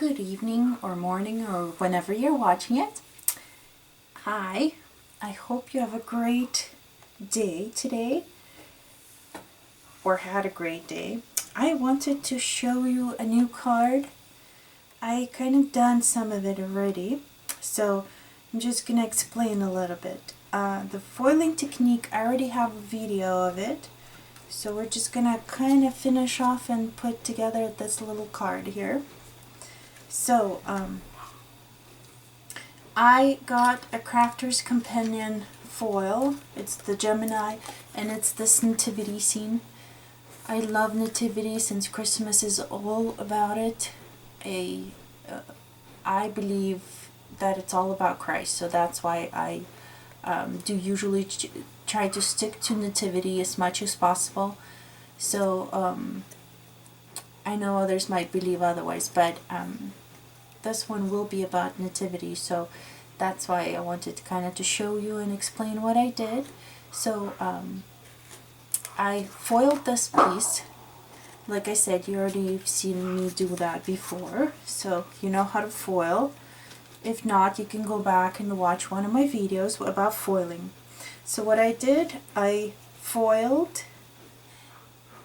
good evening or morning or whenever you're watching it. Hi, I hope you have a great day today or had a great day. I wanted to show you a new card. I kind of done some of it already, so I'm just gonna explain a little bit. The foiling technique, I already have a video of it, so we're just gonna kind of finish off and put together this little card here. So, I got a Crafter's Companion foil. It's the Gemini, and it's this nativity scene. I love nativity since Christmas is all about it. I believe that it's all about Christ, so that's why I do usually try to stick to nativity as much as possible. So I know others might believe otherwise, but this one will be about nativity, so that's why I wanted to kind of to show you and explain what I did. So I foiled this piece. Like I said, you already seen me do that before, so you know how to foil. If not, you can go back and watch one of my videos about foiling. So what I did, I foiled,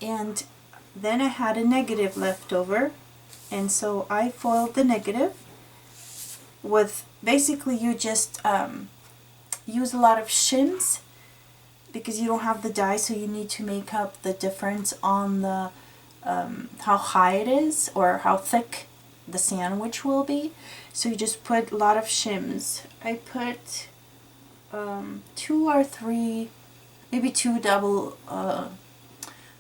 and then I had a negative left over, and so I foiled the negative with, basically you just use a lot of shims because you don't have the die, so you need to make up the difference on the how high it is or how thick the sandwich will be. So you just put a lot of shims. I put 2 or 3, maybe 2 double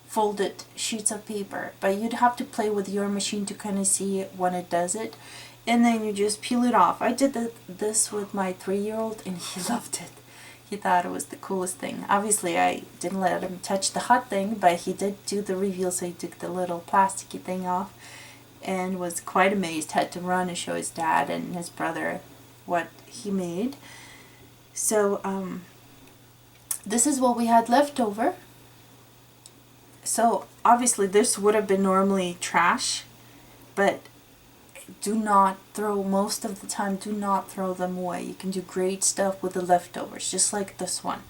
folded sheets of paper, but you'd have to play with your machine to kind of see it when it does it, and then you just peel it off. I did this with my 3-year-old, and he loved it. He thought it was the coolest thing. Obviously I didn't let him touch the hot thing, but he did do the reveal, so he took the little plasticky thing off and was quite amazed, had to run and show his dad and his brother what he made. So this is what we had left over. So obviously this would have been normally trash, but do not throw, most of the time, do not throw them away. You can do great stuff with the leftovers, just like this one.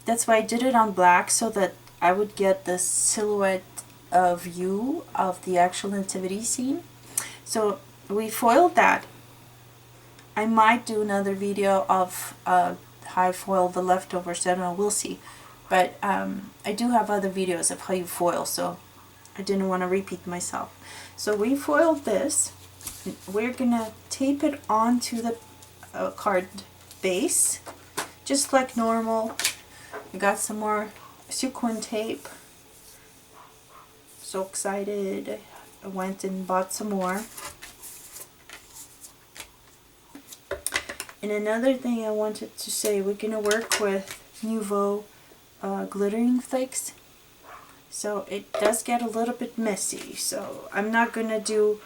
That's why I did it on black, so that I would get the silhouette view of the actual nativity scene. So we foiled that. I might do another video of how I foil the leftovers, I don't know, we'll see. But I do have other videos of how you foil, so I didn't want to repeat myself. So we foiled this. We're gonna tape it onto the card base, just like normal. I got some more sequin tape. So excited. I went and bought some more. And another thing I wanted to say, we're gonna work with Nuvo glittering flakes. So it does get a little bit messy, so I'm not gonna do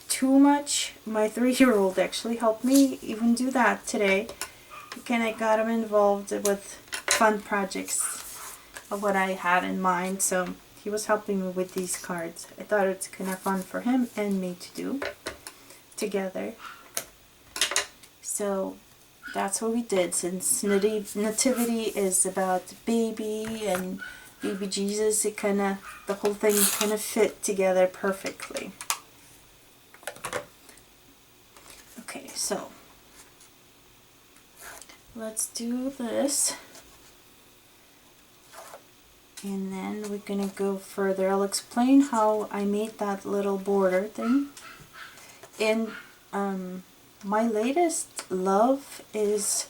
too much. My 3-year-old actually helped me even do that today. Again, I got him involved with fun projects of what I had in mind, so he was helping me with these cards. I thought it's kind of fun for him and me to do together. So that's what we did, since nativity is about baby and baby Jesus. It kind of, the whole thing kind of fit together perfectly. Okay, so let's do this, and then we're gonna go further. I'll explain how I made that little border thing. And my latest love is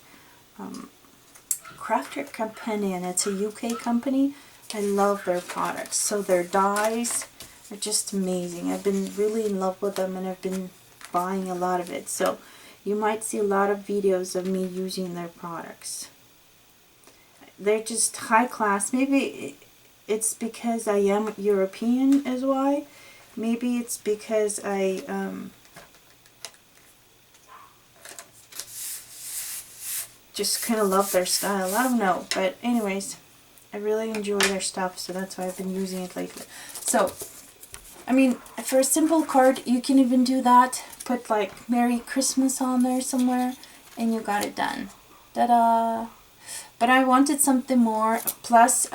Crafter's Companion. It's a UK company. I love their products. So their dyes are just amazing. I've been really in love with them, and I've been buying a lot of it. So you might see a lot of videos of me using their products. They're just high class. Maybe it's because I am European is why. Maybe it's because I just kind of love their style. I don't know, but anyways, I really enjoy their stuff, so that's why I've been using it lately. So I mean, for a simple card, you can even do that. put like Merry Christmas on there somewhere, and you got it done. Ta-da! But I wanted something more. Plus,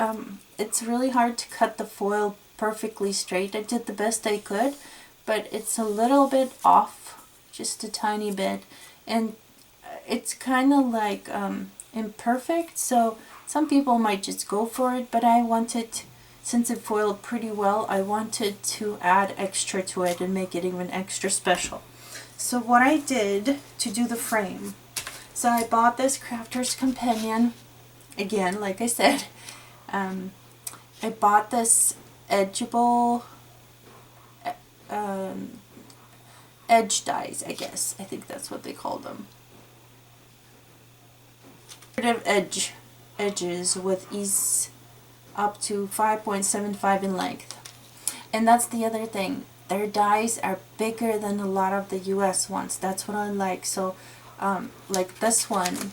it's really hard to cut the foil perfectly straight. I did the best I could, but it's a little bit off, just a tiny bit. And it's kind of like imperfect, so some people might just go for it, but I wanted, since it foiled pretty well, I wanted to add extra to it and make it even extra special. So what I did to do the frame, so I bought this Crafter's Companion. Again, like I said, I bought this edgeable edge dies, I guess. I think that's what they call them. Edges with ease up to 5.75 in length. And that's the other thing. Their dies are bigger than a lot of the US ones. That's what I like. So, like this one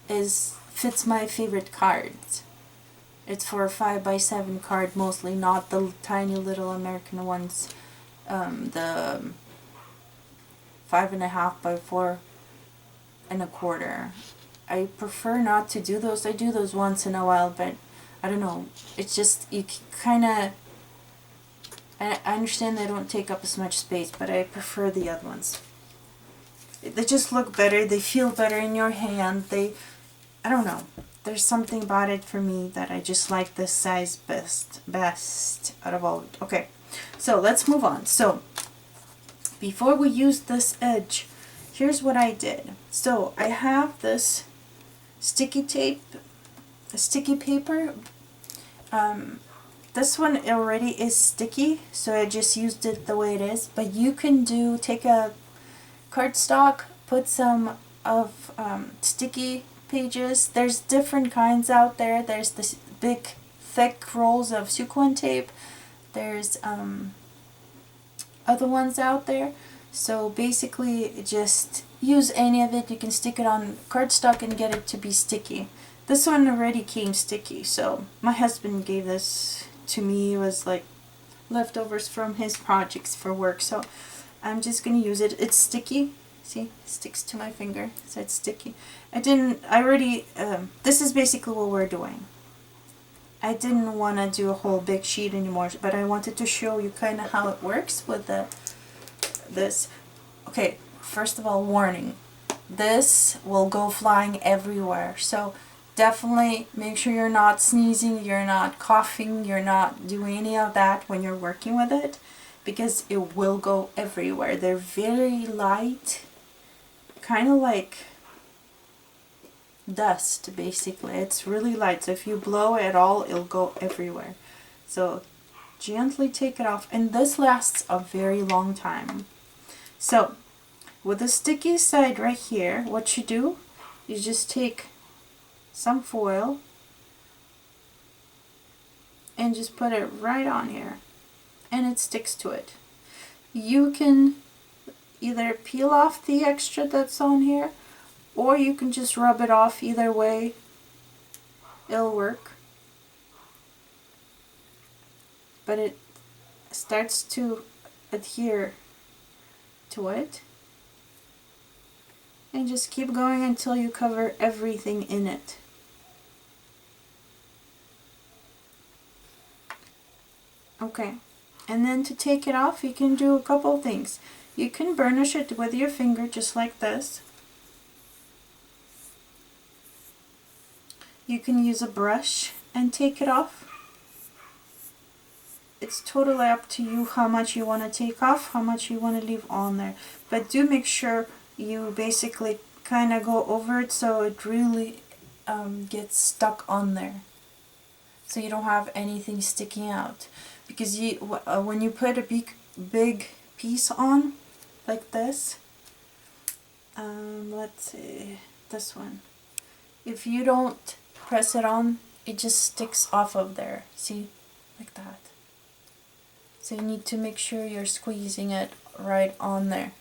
fits my favorite cards. It's for a 5x7 card mostly, not the tiny little American ones. The 5.5 by 4.25. I prefer not to do those. I do those once in a while, but I don't know. It's just, you kind of, I understand they don't take up as much space, but I prefer the other ones. They just look better. They feel better in your hand. I don't know. There's something about it for me that I just like this size best out of all. Okay, so let's move on. So before we use this edge, here's what I did. So I have this sticky paper. This one already is sticky, so I just used it the way it is. But you can take a cardstock, put some of sticky pages. There's different kinds out there. There's this big thick rolls of sequin tape. There's other ones out there. So basically just use any of it. You can stick it on cardstock and get it to be sticky. This one already came sticky, so my husband gave this to me. It was like leftovers from his projects for work, so I'm just gonna use it. It's sticky. See, it sticks to my finger, so it's sticky. This is basically what we're doing. I didn't want to do a whole big sheet anymore, but I wanted to show you kind of how it works with this. Okay, first of all, warning. This will go flying everywhere, so definitely make sure you're not sneezing, you're not coughing, you're not doing any of that when you're working with it, because it will go everywhere. They're very light, kind of like dust basically. It's really light, so if you blow it at all, it'll go everywhere. So gently take it off, and this lasts a very long time. So with the sticky side right here, what you do is just take some foil and just put it right on here, and it sticks to it. You can either peel off the extra that's on here, or you can just rub it off. Either way, it'll work. But it starts to adhere to it. And just keep going until you cover everything in it. Okay, and then to take it off, you can do a couple of things. You can burnish it with your finger just like this. You can use a brush and take it off. It's totally up to you how much you want to take off, how much you want to leave on there. But do make sure you basically kind of go over it so it really gets stuck on there, so you don't have anything sticking out. Because when you put a big piece on like this, let's see, this one, if you don't press it on, it just sticks off of there. See, like that. So you need to make sure you're squeezing it right on there.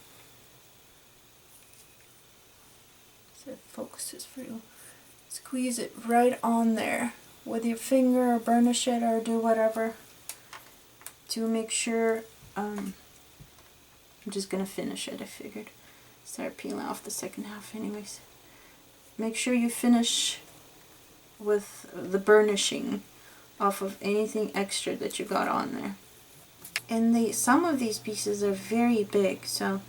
So it focuses for you. Squeeze it right on there with your finger, or burnish it, or do whatever to make sure I'm just gonna finish it. I figured start peeling off the second half anyways. Make sure you finish with the burnishing off of anything extra that you got on there. And some of these pieces are very big, so,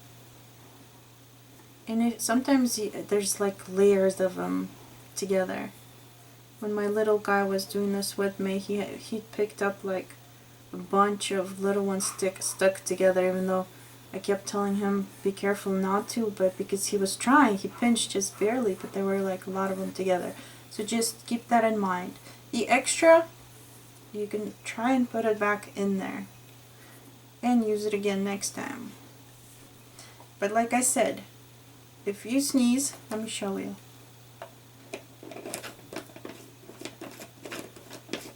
and sometimes there's like layers of them together. When my little guy was doing this with me, he picked up like a bunch of little ones stuck together, even though I kept telling him be careful not to, but because he was trying, he pinched just barely, but there were like a lot of them together. So just keep that in mind. The extra, you can try and put it back in there and use it again next time. But like I said, if you sneeze, let me show you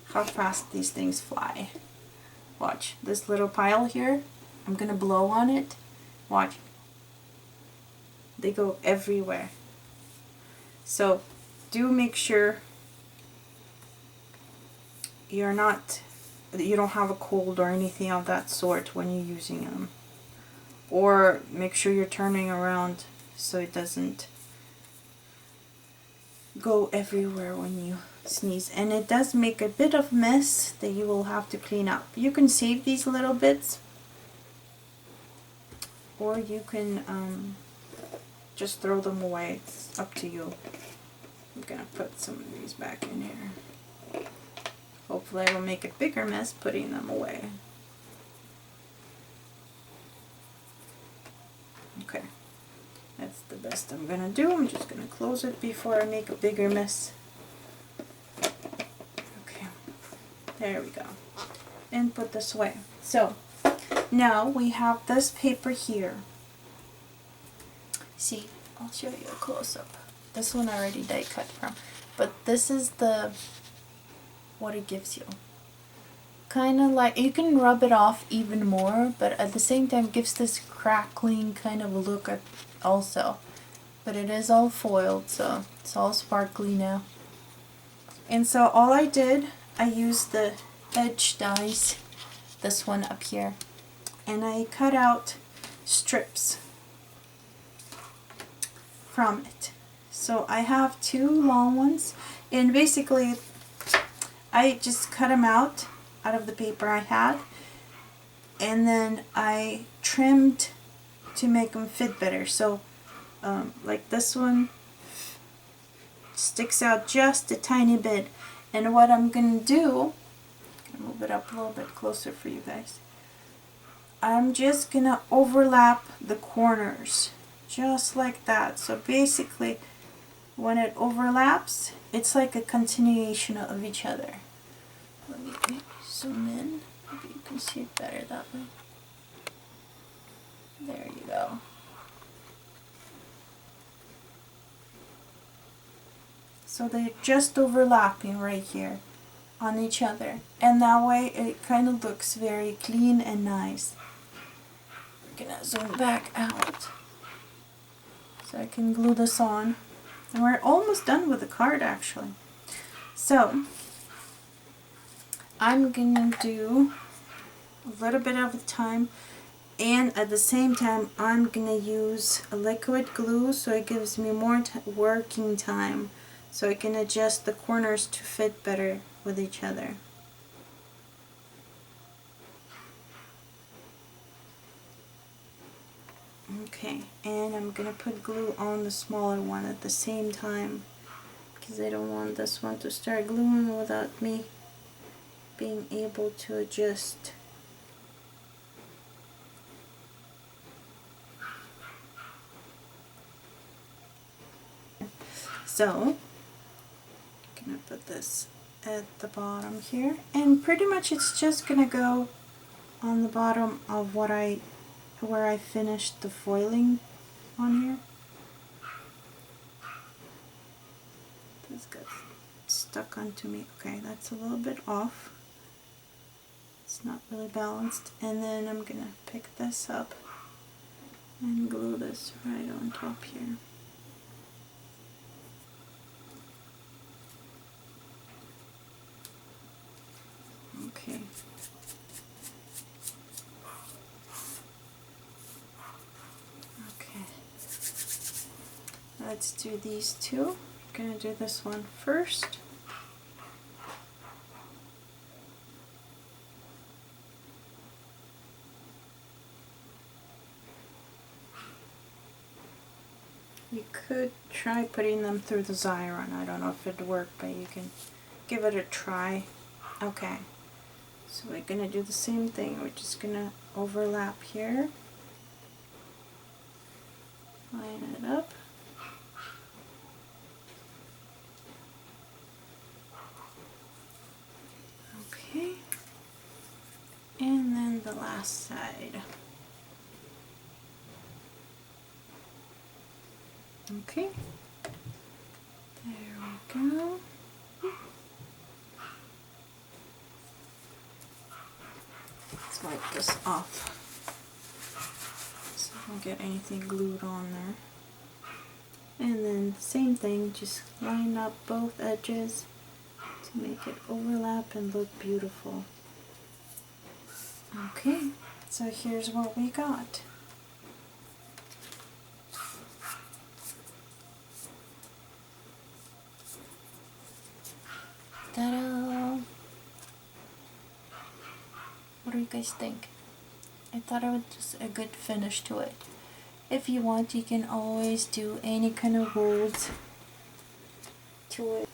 how fast these things fly. Watch, this little pile here, I'm gonna blow on it. Watch. They go everywhere. So do make sure you don't have a cold or anything of that sort when you're using them. Or make sure you're turning around so it doesn't go everywhere when you sneeze. And it does make a bit of mess that you will have to clean up. You can save these little bits, or you can just throw them away. It's up to you. I'm gonna put some of these back in here. Hopefully I will make a bigger mess putting them away. Okay, that's the best I'm gonna do. I'm just gonna close it before I make a bigger mess. Okay, there we go. And put this away. So now we have this paper here. See, I'll show you a close-up. This one I already die cut from, but this is what it gives you. Kind of like, you can rub it off even more, but at the same time gives this crackling kind of look also. But it is all foiled, so it's all sparkly now. And so all I did, I used the edge dies, this one up here, and I cut out strips from it. So I have two long ones, and basically I just cut them out of the paper I had, and then I trimmed to make them fit better. So like this one sticks out just a tiny bit, and what I'm gonna do, move it up a little bit closer for you guys, I'm just gonna overlap the corners just like that. So basically when it overlaps, it's like a continuation of each other. Let me zoom in, maybe you can see it better that way. There you go. So they're just overlapping right here on each other, and that way it kind of looks very clean and nice. We're gonna zoom back out so I can glue this on, and we're almost done with the card actually. So I'm gonna do a little bit of time, and at the same time I'm gonna use a liquid glue so it gives me more working time, so I can adjust the corners to fit better with each other. Okay, and I'm gonna put glue on the smaller one at the same time, because I don't want this one to start gluing without me being able to adjust. So I'm gonna put this at the bottom here, and pretty much it's just gonna go on the bottom of where I finished the foiling on here. This got stuck onto me. Okay, that's a little bit off. It's not really balanced. And then I'm gonna pick this up and glue this right on top here. Okay. let's do these two. I'm gonna do this one first. You could try putting them through the Xyron. I don't know if it'd work, but you can give it a try. Okay, so we're gonna do the same thing. We're just gonna overlap here, line it up. Okay, and then the last side. Okay, there we go. Let's wipe this off so I don't get anything glued on there. And then same thing, just line up both edges to make it overlap and look beautiful. Okay, so here's what we got. Ta-da! What do you guys think? I thought it was just a good finish to it. If you want, you can always do any kind of words to it.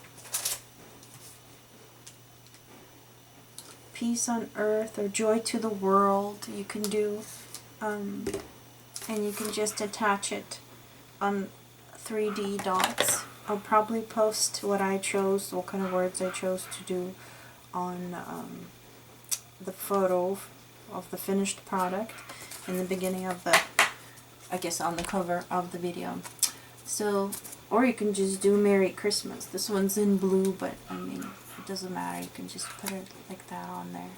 Peace on earth or joy to the world you can do. And you can just attach it on 3D dots. I'll probably post what I chose, what kind of words I chose to do on the photo of the finished product in the beginning of the, I guess on the cover of the video. So, or you can just do Merry Christmas. This one's in blue, but I mean, it doesn't matter. You can just put it like that on there.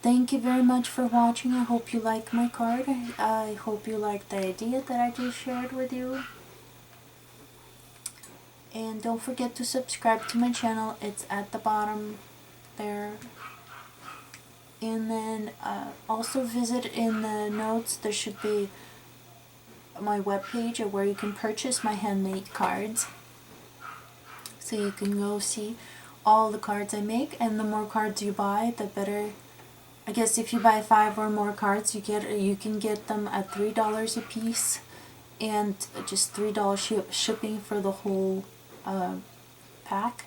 Thank you very much for watching. I hope you like my card. I hope you like the idea that I just shared with you. And don't forget to subscribe to my channel. It's at the bottom there. And then also visit in the notes. There should be my webpage where you can purchase my handmade cards. So you can go see all the cards I make. And the more cards you buy, the better. I guess if you buy 5 or more cards, you can get them at $3 a piece, and just $3 shipping for the whole pack.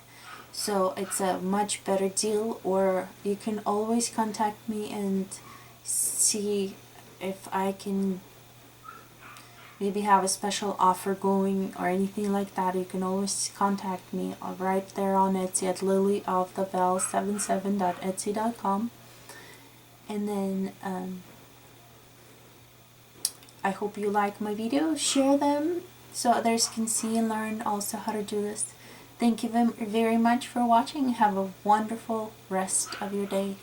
So it's a much better deal. Or you can always contact me and see if I can maybe have a special offer going or anything like that. You can always contact me right there on Etsy at lilyofthebell77.etsy.com. And then I hope you like my videos. Share them so others can see and learn also how to do this. Thank you very much for watching. Have a wonderful rest of your day.